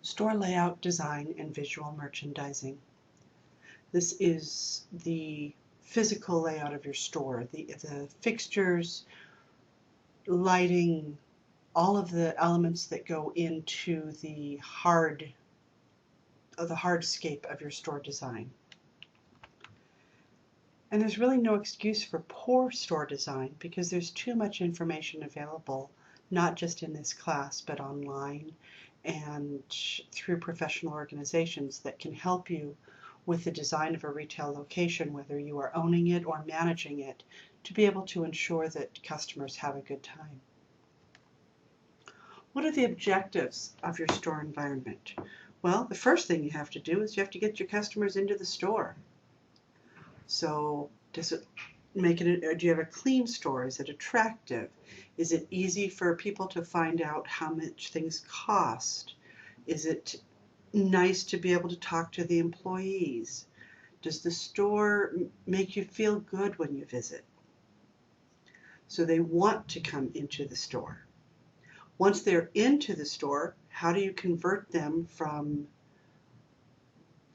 Store layout, design, and visual merchandising. This is the physical layout of your store, the fixtures, lighting, all of the elements that go into the hardscape of your store design. And there's really no excuse for poor store design because there's too much information available, not just in this class, but online and through professional organizations that can help you with the design of a retail location, whether you are owning it or managing it, to be able to ensure that customers have a good time. What are the objectives of your store environment? Well, the first thing you have to do is you have to get your customers into the store. So does it make it, do you have a clean store? Is it attractive? Is it easy for people to find out how much things cost? Is it nice to be able to talk to the employees? Does the store make you feel good when you visit? So they want to come into the store. Once they're into the store, how do you convert them from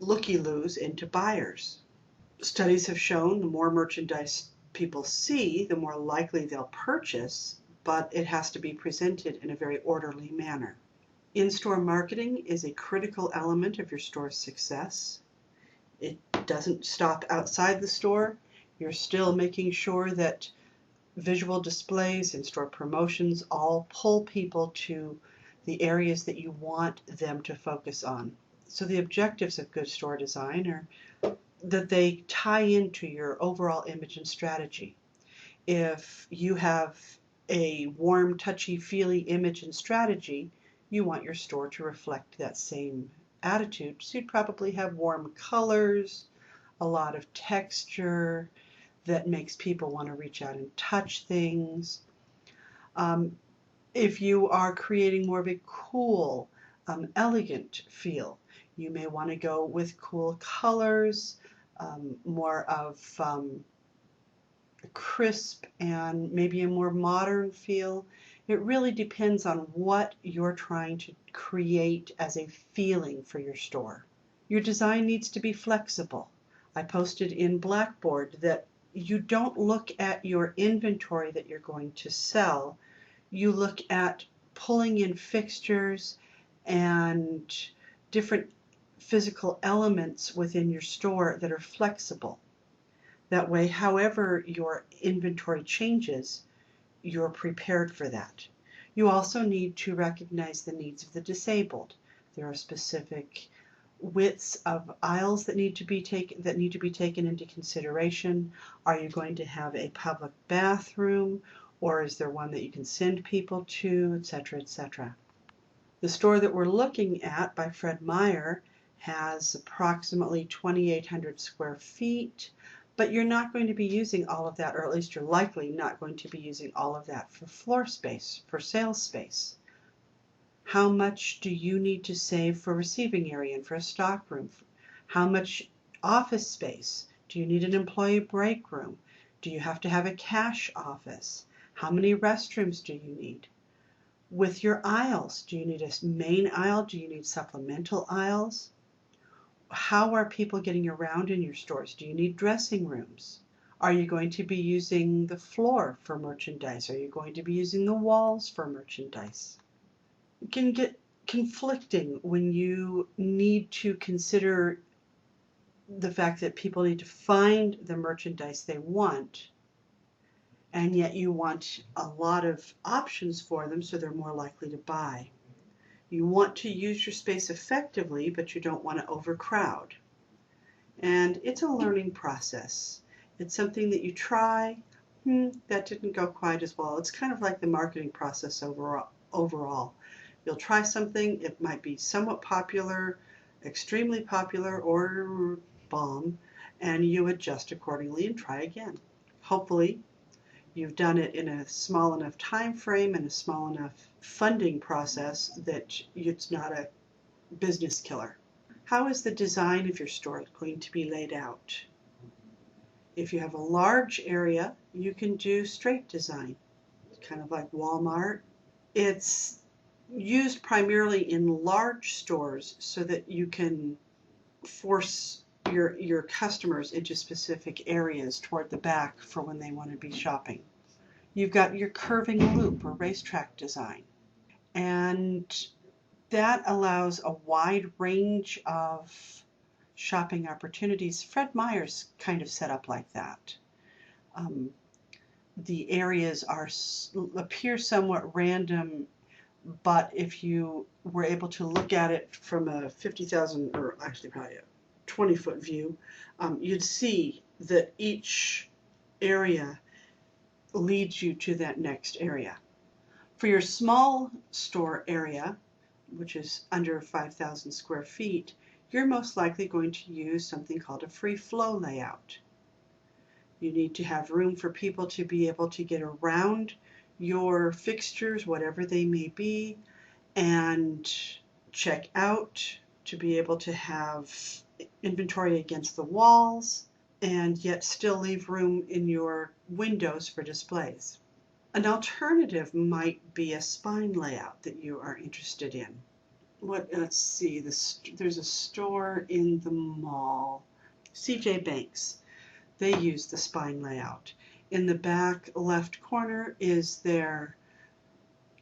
looky-loos into buyers? Studies have shown the more merchandise people see, the more likely they'll purchase, but it has to be presented in a very orderly manner. In-store marketing is a critical element of your store's success. It doesn't stop outside the store. You're still making sure that visual displays and store promotions all pull people to the areas that you want them to focus on. So the objectives of good store design are that they tie into your overall image and strategy. If you have a warm, touchy-feely image and strategy, you want your store to reflect that same attitude. So you'd probably have warm colors, a lot of texture that makes people want to reach out and touch things. If you are creating more of a cool, elegant feel, you may want to go with cool colors, more of a crisp and maybe a more modern feel. It really depends on what you're trying to create as a feeling for your store. Your design needs to be flexible. I posted in Blackboard that you don't look at your inventory that you're going to sell. You look at pulling in fixtures and different physical elements within your store that are flexible. That way, however your inventory changes, you're prepared for that. You also need to recognize the needs of the disabled. There are specific widths of aisles that need to be taken into consideration. Are you going to have a public bathroom, or is there one that you can send people to, etc., etc. The store that we're looking at by Fred Meyer has approximately 2,800 square feet, but you're not going to be using all of that, or at least you're likely not going to be using all of that for floor space, for sales space. How much do you need to save for receiving area and for a stock room? How much office space? Do you need an employee break room? Do you have to have a cash office? How many restrooms do you need? With your aisles, do you need a main aisle? Do you need supplemental aisles? How are people getting around in your stores? Do you need dressing rooms? Are you going to be using the floor for merchandise? Are you going to be using the walls for merchandise? It can get conflicting when you need to consider the fact that people need to find the merchandise they want, and yet you want a lot of options for them so they're more likely to buy. You want to use your space effectively, but you don't want to overcrowd. And it's a learning process. It's something that you try, that didn't go quite as well. It's kind of like the marketing process overall. You'll try something, it might be somewhat popular, extremely popular, or bomb, and you adjust accordingly and try again. Hopefully, you've done it in a small enough time frame and a small enough funding process that it's not a business killer. How is the design of your store going to be laid out? If you have a large area, you can do straight design. It's kind of like Walmart. It's used primarily in large stores so that you can force your customers into specific areas toward the back for when they want to be shopping. You've got your curving loop or racetrack design, and that allows a wide range of shopping opportunities. Fred Meyer's kind of set up like that. Um, the areas appear somewhat random, but if you were able to look at it from a 50,000 or actually probably a 20-foot view, you'd see that each area leads you to that next area. For your small store area, which is under 5,000 square feet, you're most likely going to use something called a free flow layout. You need to have room for people to be able to get around your fixtures, whatever they may be, and check out, to be able to have inventory against the walls, and yet still leave room in your windows for displays. An alternative might be a spine layout that you are interested in. Let's see, there's a store in the mall, CJ Banks. They use the spine layout. In the back left corner is their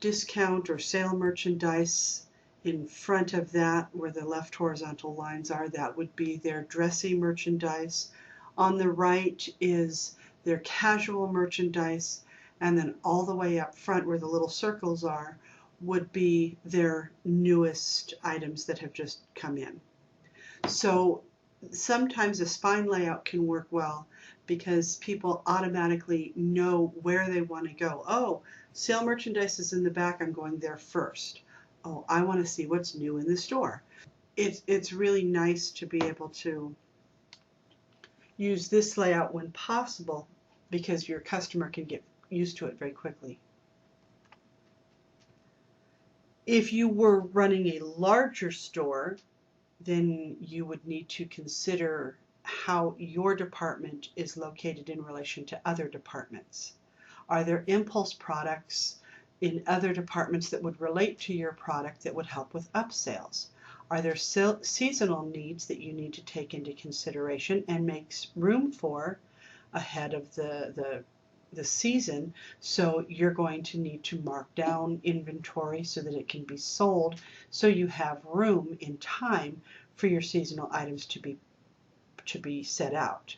discount or sale merchandise. In front of that, where the left horizontal lines are, that would be their dressy merchandise. On the right is their casual merchandise, and then all the way up front where the little circles are would be their newest items that have just come in. So sometimes a spine layout can work well because people automatically know where they want to go. Oh, sale merchandise is in the back, I'm going there first. Oh, I want to see what's new in the store. It's really nice to be able to use this layout when possible because your customer can get used to it very quickly. If you were running a larger store, then you would need to consider how your department is located in relation to other departments. Are there impulse products in other departments that would relate to your product that would help with upsales? Are there seasonal needs that you need to take into consideration and make room for ahead of the season? So you're going to need to mark down inventory so that it can be sold, so you have room in time for your seasonal items to be set out.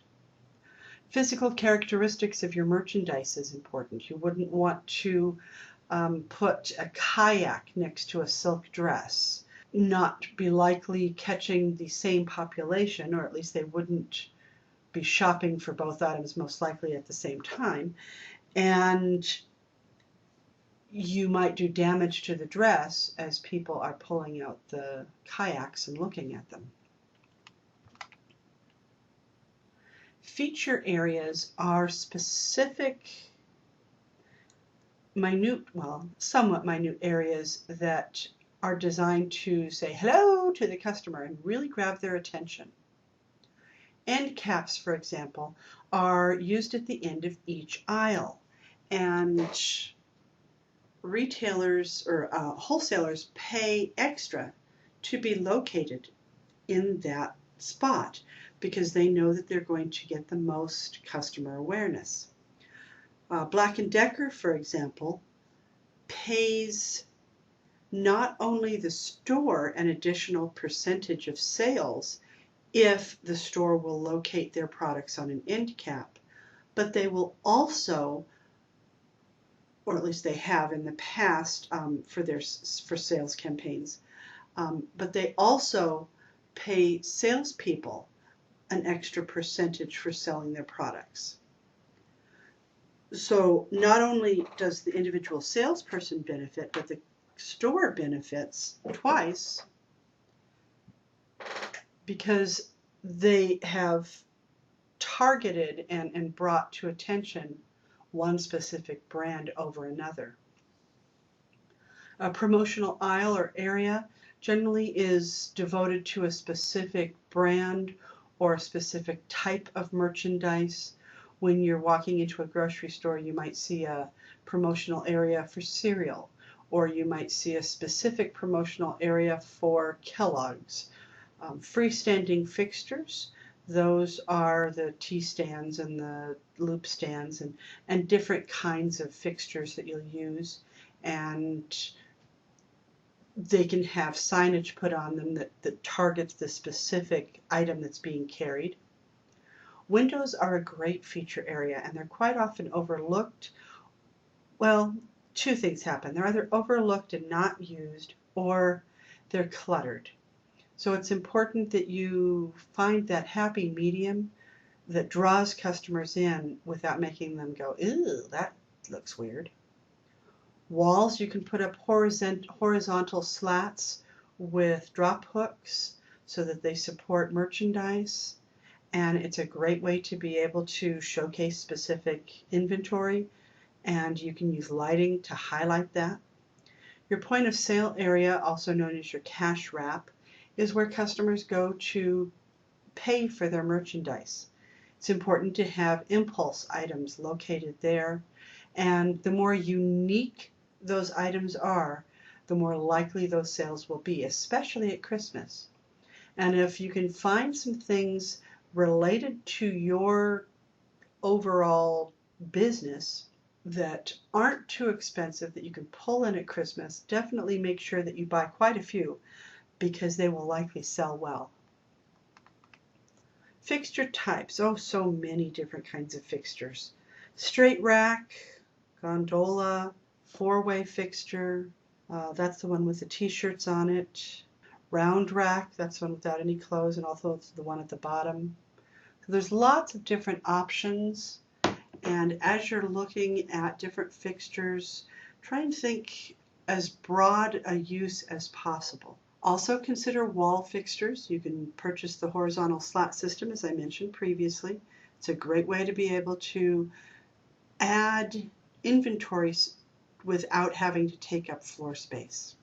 Physical characteristics of your merchandise is important. You wouldn't want to put a kayak next to a silk dress. Not be likely catching the same population, or at least they wouldn't be shopping for both items most likely at the same time. And you might do damage to the dress as people are pulling out the kayaks and looking at them. Feature areas are specific, somewhat minute areas that are designed to say hello to the customer and really grab their attention. End caps, for example, are used at the end of each aisle, and retailers or wholesalers pay extra to be located in that spot because they know that they're going to get the most customer awareness. Black & Decker, for example, pays not only the store an additional percentage of sales if the store will locate their products on an end cap, but they will also, or at least they have in the past for sales campaigns, but they also pay salespeople an extra percentage for selling their products. So not only does the individual salesperson benefit, but the store benefits twice because they have targeted and brought to attention one specific brand over another. A promotional aisle or area generally is devoted to a specific brand or a specific type of merchandise. When you're walking into a grocery store, you might see a promotional area for cereal or you might see a specific promotional area for Kellogg's. Freestanding fixtures, those are the T-stands and the loop stands and different kinds of fixtures that you'll use. And they can have signage put on them that targets the specific item that's being carried. Windows are a great feature area, and they're quite often overlooked. Well, two things happen. They're either overlooked and not used, or they're cluttered. So it's important that you find that happy medium that draws customers in without making them go, ew, that looks weird. Walls, you can put up horizontal slats with drop hooks so that they support merchandise. And it's a great way to be able to showcase specific inventory, and you can use lighting to highlight that. Your point of sale area, also known as your cash wrap, is where customers go to pay for their merchandise. It's important to have impulse items located there, and the more unique those items are, the more likely those sales will be, especially at Christmas. And if you can find some things related to your overall business that aren't too expensive that you can pull in at Christmas, definitely make sure that you buy quite a few because they will likely sell well. Fixture types. Oh, so many different kinds of fixtures. Straight rack, gondola, four-way fixture. That's the one with the t-shirts on it. Round rack, that's the one without any clothes, and also it's the one at the bottom. So there's lots of different options, and as you're looking at different fixtures, try and think as broad a use as possible. Also consider wall fixtures. You can purchase the horizontal slat system, as I mentioned previously. It's a great way to be able to add inventories without having to take up floor space.